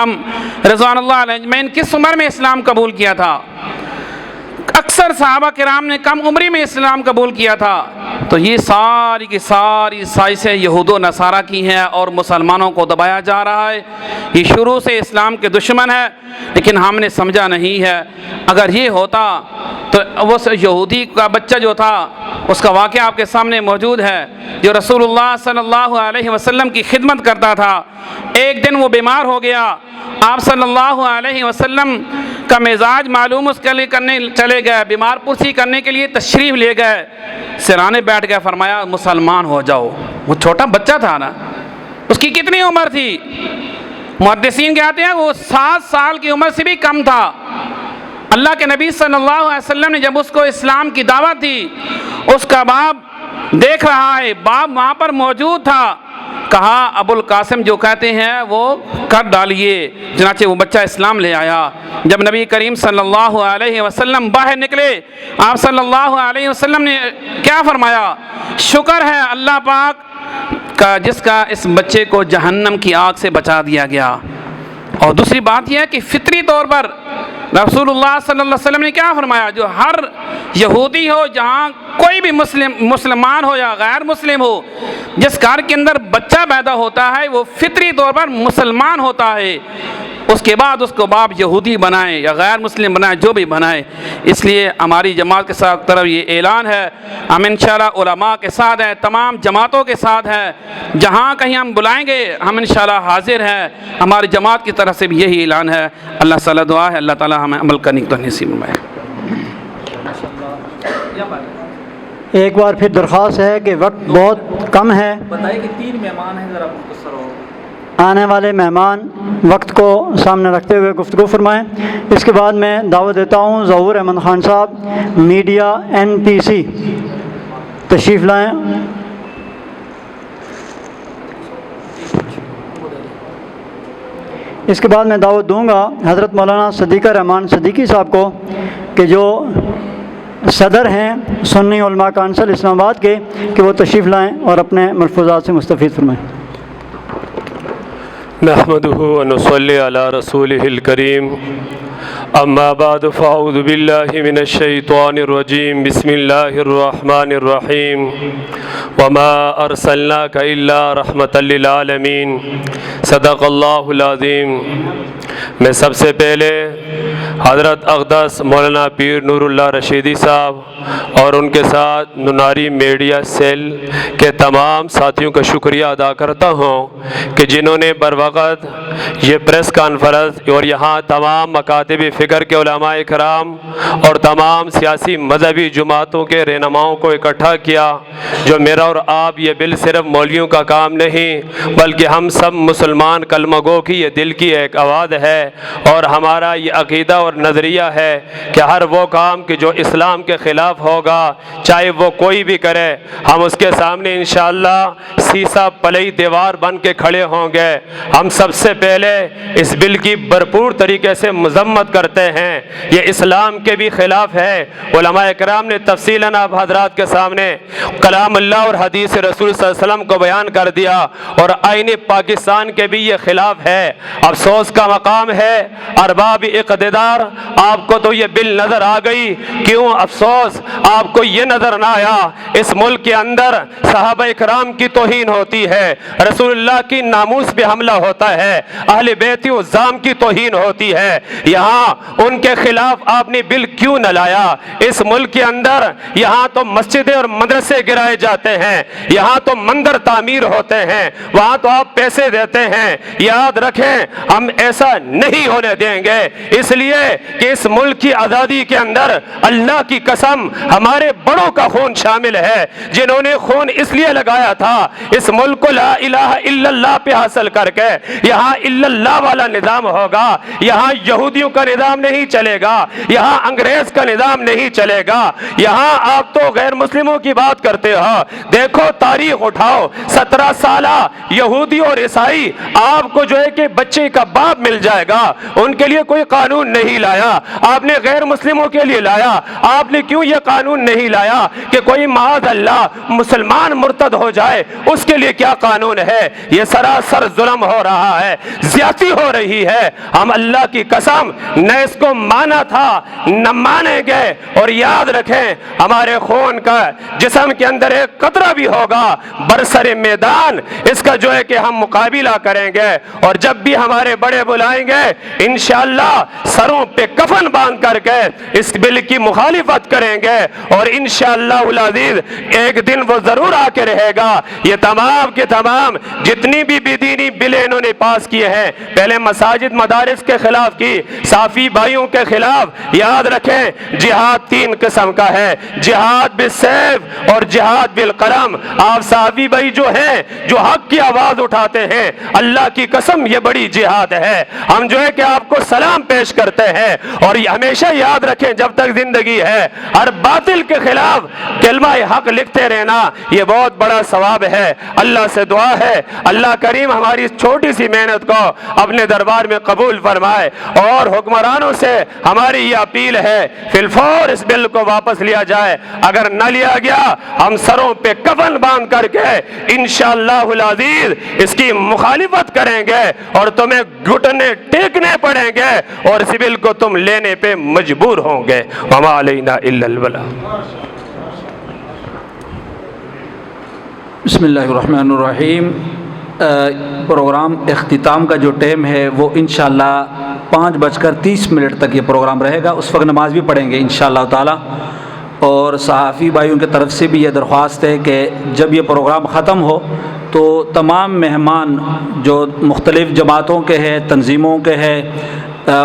رضوان اللہ علیہ اجمعین کس عمر میں اسلام قبول کیا تھا؟ اکثر صحابہ کرام نے کم عمری میں اسلام قبول کیا تھا۔ تو یہ ساری کی ساری سازشیں یہود و نصارہ کی ہیں اور مسلمانوں کو دبایا جا رہا ہے۔ یہ شروع سے اسلام کے دشمن ہے، لیکن ہم نے سمجھا نہیں ہے۔ اگر یہ ہوتا تو وہ یہودی کا بچہ جو تھا اس کا واقعہ آپ کے سامنے موجود ہے، جو رسول اللہ صلی اللہ علیہ وسلم کی خدمت کرتا تھا۔ ایک دن وہ بیمار ہو گیا، آپ صلی اللہ علیہ وسلم کا مزاج معلوم اس کے لیے کرنے چلے گئے، بیمار پرسی کرنے کے لیے تشریف لے گئے، سرانے بیٹھ گئے، فرمایا مسلمان ہو جاؤ۔ وہ چھوٹا بچہ تھا نا، اس کی کتنی عمر تھی؟ محدثین کہتے ہیں وہ 7 سال کی عمر سے بھی کم تھا۔ اللہ کے نبی صلی اللہ علیہ وسلم نے جب اس کو اسلام کی دعوت دی، اس کا باپ دیکھ رہا ہے، باپ وہاں پر موجود تھا، کہا ابو القاسم جو کہتے ہیں وہ کر ڈالیے۔ چنانچہ وہ بچہ اسلام لے آیا۔ جب نبی کریم صلی اللہ علیہ وسلم باہر نکلے، آپ صلی اللہ علیہ وسلم نے کیا فرمایا؟ شکر ہے اللہ پاک کا جس کا اس بچے کو جہنم کی آگ سے بچا دیا گیا۔ اور دوسری بات یہ ہے کہ فطری طور پر رسول اللہ صلی اللہ علیہ وسلم نے کیا فرمایا؟ جو ہر یہودی ہو، جہاں کوئی بھی مسلمان ہو یا غیر مسلم ہو، جس گھر کے اندر بچہ پیدا ہوتا ہے وہ فطری طور پر مسلمان ہوتا ہے۔ اس کے بعد اس کو باپ یہودی بنائے یا غیر مسلم بنائے، جو بھی بنائے۔ اس لیے ہماری جماعت کے ساتھ طرف یہ اعلان ہے، ہم انشاءاللہ علماء کے ساتھ ہیں، تمام جماعتوں کے ساتھ ہیں، جہاں کہیں ہم بلائیں گے ہم انشاءاللہ حاضر ہیں۔ ہماری جماعت کی طرف سے بھی یہی اعلان ہے۔ اللہ تعالیٰ دعا ہے اللہ تعالیٰ ہمیں عمل کرنے کی توفیق نصیب فرمائے۔ ایک بار پھر درخواست ہے کہ وقت بہت کم ہے، بتائیے کہ 3 مہمان ہیں، ذرا مختصر ہو۔ آنے والے مہمان وقت کو سامنے رکھتے ہوئے گفتگو فرمائیں۔ اس کے بعد میں دعوت دیتا ہوں ظہور احمد خان صاحب، میڈیا NPC، تشریف لائیں۔ اس کے بعد میں دعوت دوں گا حضرت مولانا صدیقہ رحمان صدیقی صاحب کو، کہ جو صدر ہیں سنی علماء کونسل اسلام آباد کے، کہ وہ تشریف لائیں اور اپنے ملفوظات سے مستفید فرمائیں۔ نحمده ونصلي على رسوله الكريم، اما بعد فاعوذ بالله من الشيطان الرجيم، بسم الله الرحمن الرحيم، وما ارسلناك الا رحمة للعالمين، صدق اللہ العظیم۔ میں سب سے پہلے حضرت اقدس مولانا پیر نور اللہ رشیدی صاحب اور ان کے ساتھ نناری میڈیا سیل کے تمام ساتھیوں کا شکریہ ادا کرتا ہوں کہ جنہوں نے بروقت یہ پریس کانفرنس اور یہاں تمام مکاتب فکر کے علماء کرام اور تمام سیاسی مذہبی جماعتوں کے رہنماؤں کو اکٹھا کیا۔ جو میرا اور آپ یہ بل صرف مولویوں کا کام نہیں، بلکہ ہم سب مسلمان کلمہ گو کی یہ دل کی ایک آواز ہے، اور ہمارا یہ عقیدہ اور نظریہ ہے کہ ہر وہ کام کہ جو اسلام کے خلاف ہوگا، چاہے وہ کوئی بھی کرے، ہم اس کے سامنے انشاءاللہ سیسا پلئی دیوار بن کے کھڑے ہوں گے۔ ہم سب سے پہلے اس بل کی بھرپور طریقے سے مذمت کرتے ہیں، یہ اسلام کے بھی خلاف ہے۔ علماء کرام نے تفصیلاً آپ حضرات کے سامنے کلام اللہ اور حدیث رسول صلی اللہ علیہ وسلم کو بیان کر دیا، اور آئین پاکستان کے بھی یہ خلاف ہے۔ افسوس کا مقام ہے ارباب اقتدار، آپ کو تو یہ بل نظر آ گئی، کیوں افسوس آپ کو یہ نظر نہ آیا اس ملک کے اندر صحابہ کرام کی توہین ہوتی ہے، رسول اللہ کی ناموس پہ حملہ ہوتا ہے، اہل بیت عظام کی توہین ہوتی ہے، یہاں ان کے خلاف آپ نے بل کیوں نہ لایا؟ اس ملک کے اندر یہاں تو مسجدیں اور مدرسے گرائے جاتے ہیں، یہاں تو مندر تعمیر ہوتے ہیں، وہاں تو آپ پیسے دیتے ہیں۔ یاد رکھیں ہم ایسا نہیں ہونے دیں گے، اس لیے کہ اس ملک کی آزادی کے اندر اللہ کی قسم ہمارے بڑوں کا خون شامل ہے، جنہوں نے خون اس لیے لگایا تھا اس ملک کو لا الہ الا اللہ پہ حاصل کر کے یہاں الا اللہ والا نظام ہوگا، یہاں یہودیوں کا نظام نظام نہیں چلے گا، یہاں انگریز کا نظام نہیں چلے گا۔ یہاں آپ تو غیر مسلموں کی بات کرتے ہو، دیکھو تاریخ اٹھاؤ، 17 سالہ یہودی اور عیسائی آپ کو جو ہے کہ بچے کا باپ مل جائے گا، ان کے لیے کوئی قانون نہیں لایا، آپ نے غیر مسلموں کے لیے لایا۔ آپ نے کیوں یہ قانون نہیں لایا کہ کوئی معاذ اللہ مسلمان مرتد ہو جائے، اس کے لیے کیا قانون ہے؟ یہ سراسر ظلم ہو رہا ہے، زیادتی ہو رہی ہے۔ ہم اللہ کی قسم نہ اس کو مانا تھا نہ مانیں گے، اور یاد رکھیں ہمارے خون کا جسم کے اندر ایک قطرہ بھی ہوگا برسر میدان اس کا جو ہے کہ ہم مقابلہ کریں گے، اور جب بھی ہمارے بڑے بلائیں گے انشاءاللہ سروں پہ کفن باندھ کر کے اس بل کی مخالفت کریں گے، اور انشاءاللہ العزیز ایک دن وہ ضرور آ کے رہے گا۔ یہ تمام کے تمام جتنی بھی دینی بلیں انہوں نے پاس کیے ہیں، پہلے مساجد مدارس کے خلاف کی، صافی بھائیوں کے خلاف، یاد رکھیں جہاد 3 قسم کا ہے، جہاد بالسیف اور جہاد بالقلم۔ آپ صحابی بھائی جو ہیں جو حق کی آواز اٹھاتے ہیں، اللہ کی قسم یہ بڑی جہاد ہے۔ ہم جو ہے کہ آپ کو سلام پیش کرتے ہیں، اور ہمیشہ یاد رکھیں جب تک زندگی ہے ہر باطل کے خلاف کلمہ حق لکھتے رہنا، یہ بہت بڑا ثواب ہے۔ اللہ سے دعا ہے اللہ کریم ہماری اس چھوٹی سی محنت کو اپنے دربار میں قبول فرمائے، اور حکمرانوں سے ہماری یہ اپیل ہے فی الفور اس بل کو واپس لیا جائے، اگر نہ لیا گیا ہم سروں پہ کفن باندھ کر کے انشاءاللہ العزیز اس کی مخالفت کریں گے، اور تمہیں گھٹنے ٹیکنے پڑیں گے، اور اس بل کو تم لینے پہ مجبور ہوں گے۔ وما علینا الا البلاغ۔ بسم اللہ الرحمن الرحیم۔ پروگرام اختتام کا جو ٹائم ہے وہ انشاءاللہ 5:30 تک یہ پروگرام رہے گا، اس وقت نماز بھی پڑھیں گے انشاءاللہ تعالی۔ اور صحافی بھائیوں کی طرف سے بھی یہ درخواست ہے کہ جب یہ پروگرام ختم ہو تو تمام مہمان جو مختلف جماعتوں کے ہیں، تنظیموں کے ہیں،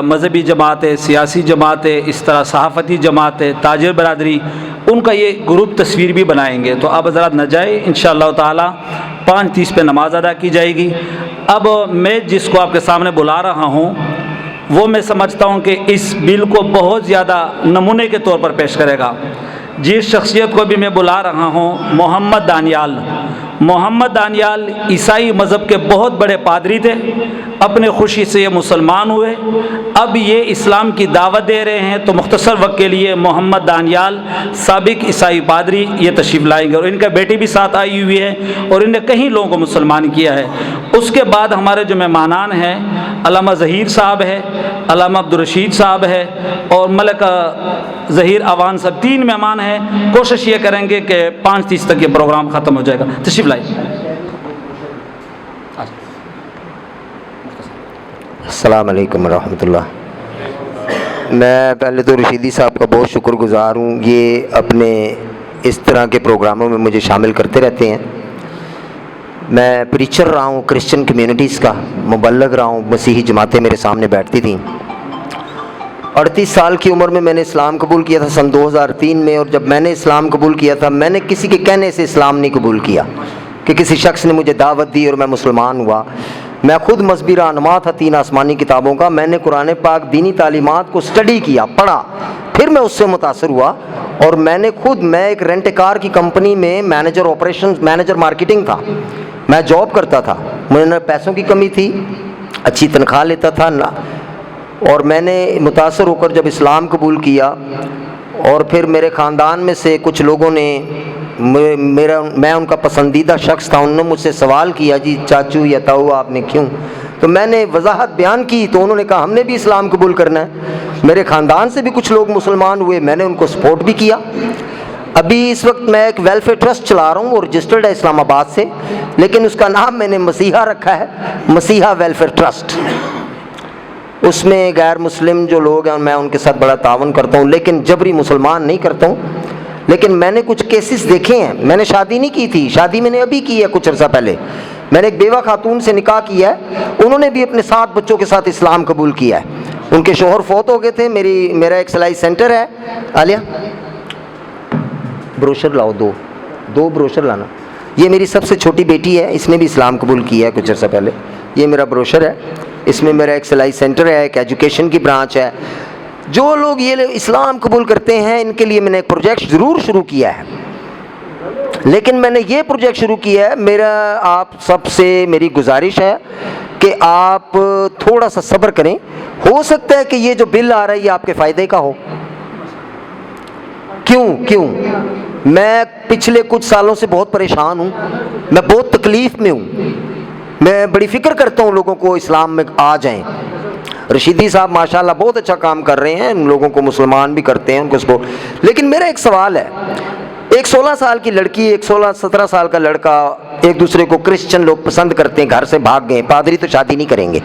مذہبی جماعتیں، سیاسی جماعتیں، اس طرح صحافتی جماعتیں، تاجر برادری، ان کا یہ گروپ تصویر بھی بنائیں گے، تو آپ حضرات نہ جائیں انشاءاللہ تعالی۔ 5:30 پہ نماز ادا کی جائے گی۔ اب میں جس کو آپ کے سامنے بلا رہا ہوں وہ میں سمجھتا ہوں کہ اس بل کو بہت زیادہ نمونے کے طور پر پیش کرے گا۔ جس شخصیت کو بھی میں بلا رہا ہوں، محمد دانیال۔ محمد دانیال عیسائی مذہب کے بہت بڑے پادری تھے، اپنے خوشی سے یہ مسلمان ہوئے، اب یہ اسلام کی دعوت دے رہے ہیں، تو مختصر وقت کے لیے محمد دانیال سابق عیسائی پادری یہ تشریف لائیں گے، اور ان کا بیٹی بھی ساتھ آئی ہوئی ہے، اور انہیں کئی لوگوں کو مسلمان کیا ہے۔ اس کے بعد ہمارے جو مہمانان ہیں، علامہ ظہیر صاحب ہے، علامہ عبدالرشید صاحب ہے، اور ملک ظہیر اوان صاحب، 3 مہمان ہیں۔ کوشش یہ کریں گے کہ 5:30 تک یہ پروگرام ختم ہو جائے گا۔ تشریف لائیں۔ السلام علیکم ورحمۃ اللہ۔ میں پہلے تو رشیدی صاحب کا بہت شکر گزار ہوں، یہ اپنے اس طرح کے پروگراموں میں مجھے شامل کرتے رہتے ہیں۔ میں پریچر رہا ہوں کرسچن کمیونٹیز کا، مبلغ رہا ہوں، مسیحی جماعتیں میرے سامنے بیٹھتی تھیں۔ 38 سال کی عمر میں نے اسلام قبول کیا تھا سن 2003 میں، اور جب میں نے اسلام قبول کیا تھا میں نے کسی کے کہنے سے اسلام نہیں قبول کیا کہ کسی شخص نے مجھے دعوت دی اور میں مسلمان ہوا۔ میں خود مذہبی رہنما تھا 3 آسمانی کتابوں کا، میں نے قرآن پاک دینی تعلیمات کو سٹڈی کیا، پڑھا، پھر میں اس سے متاثر ہوا، اور میں ایک رینٹ کار کی کمپنی میں مینیجر آپریشن، مینیجر مارکیٹنگ تھا، میں جاب کرتا تھا، مجھے پیسوں کی کمی تھی، اچھی تنخواہ لیتا تھا نہ، اور میں نے متاثر ہو کر جب اسلام قبول کیا، اور پھر میرے خاندان میں سے کچھ لوگوں نے میں ان کا پسندیدہ شخص تھا، انہوں نے مجھ سے سوال کیا، جی چاچو یا تاؤ آپ نے کیوں؟ تو میں نے وضاحت بیان کی، تو انہوں نے کہا ہم نے بھی اسلام قبول کرنا ہے۔ میرے خاندان سے بھی کچھ لوگ مسلمان ہوئے، میں نے ان کو سپورٹ بھی کیا۔ ابھی اس وقت میں ایک ویلفیئر ٹرسٹ چلا رہا ہوں، وہ رجسٹرڈ ہے اسلام آباد سے، لیکن اس کا نام میں نے مسیحا رکھا ہے، مسیحا ویلفیئر ٹرسٹ۔ اس میں غیر مسلم جو لوگ ہیں میں ان کے ساتھ بڑا تعاون کرتا ہوں، لیکن جبری مسلمان نہیں کرتا ہوں۔ لیکن میں نے کچھ کیسز دیکھے ہیں، میں نے شادی نہیں کی تھی، شادی میں نے ابھی کی ہے کچھ عرصہ پہلے، میں نے ایک بیوہ خاتون سے نکاح کیا ہے، انہوں نے بھی اپنے 7 بچوں کے ساتھ اسلام قبول کیا ہے، ان کے شوہر فوت ہو گئے تھے۔ میرا ایک سلائی سینٹر ہے، عالیہ بروشر لاؤ، دو بروشر لانا۔ یہ میری سب سے چھوٹی بیٹی ہے، اس نے بھی اسلام قبول کیا ہے کچھ عرصہ پہلے، یہ میرا بروشر ہے، اس میں میرا ایک سلائی سینٹر ہے، ایک ایجوکیشن کی برانچ ہے، جو لوگ یہ اسلام قبول کرتے ہیں ان کے لیے میں نے ایک پروجیکٹ ضرور شروع کیا ہے، لیکن میں نے یہ پروجیکٹ شروع کیا ہے، میرا آپ سب سے میری گزارش ہے کہ آپ تھوڑا سا صبر کریں، ہو سکتا ہے کہ یہ جو بل آ رہا ہے یہ آپ کے فائدے کا ہو۔ کیوں میں پچھلے کچھ سالوں سے بہت پریشان ہوں، میں بہت تکلیف میں ہوں، میں بڑی فکر کرتا ہوں لوگوں کو اسلام میں آ جائیں۔ رشیدی صاحب ماشاءاللہ بہت اچھا کام کر رہے ہیں، ان لوگوں کو مسلمان بھی کرتے ہیں، ان کو سپورٹ، لیکن میرا ایک سوال ہے، ایک 16 سال کی لڑکی، ایک 16-17 سال کا لڑکا ایک دوسرے کو کرسچن لوگ پسند کرتے ہیں، گھر سے بھاگ گئے، پادری تو شادی نہیں کریں گے،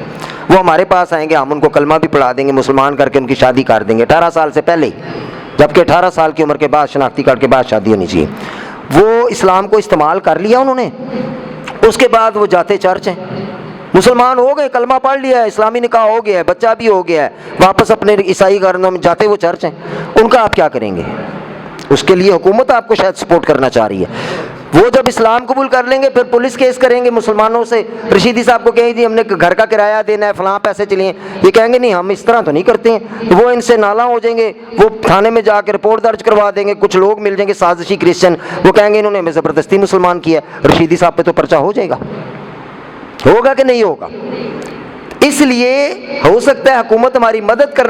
وہ ہمارے پاس آئیں گے، ہم ان کو کلمہ بھی پڑھا دیں گے، مسلمان کر کے ان کی شادی کر دیں گے 18 سال سے پہلے ہی، جبکہ 18 سال کی عمر کے بعد شناختی کارڈ کے بعد شادی ہونی چاہیے۔ وہ اسلام کو استعمال کر لیا انہوں نے، اس کے بعد وہ جاتے چرچ ہیں، مسلمان ہو گئے، کلمہ پڑھ لیا ہے، اسلامی نکاح ہو گیا ہے، بچہ بھی ہو گیا ہے، واپس اپنے عیسائی گھروں میں جاتے وہ چرچ ہیں، ان کا آپ کیا کریں گے؟ اس کے لیے حکومت آپ کو شاید سپورٹ کرنا چاہ رہی ہے۔ وہ جب اسلام قبول کر لیں گے پھر پولیس کیس کریں گے مسلمانوں سے، رشیدی صاحب کو کہیں جی ہم نے گھر کا کرایہ دینا ہے، فلاں پیسے چلیے، یہ کہیں گے نہیں ہم اس طرح تو نہیں کرتے ہیں، وہ ان سے نالاں ہو جائیں گے، وہ تھانے میں جا کے رپورٹ درج کروا دیں گے، کچھ لوگ مل جائیں گے سازشی کرسچن، وہ کہیں گے انہوں نے ہمیں زبردستی مسلمان کیا ہے، رشیدی صاحب پہ تو پرچہ ہو جائے گا، ہوگا کہ نہیں ہوگا؟ اس لیے ہو سکتا ہے حکومت ہماری مدد کرنا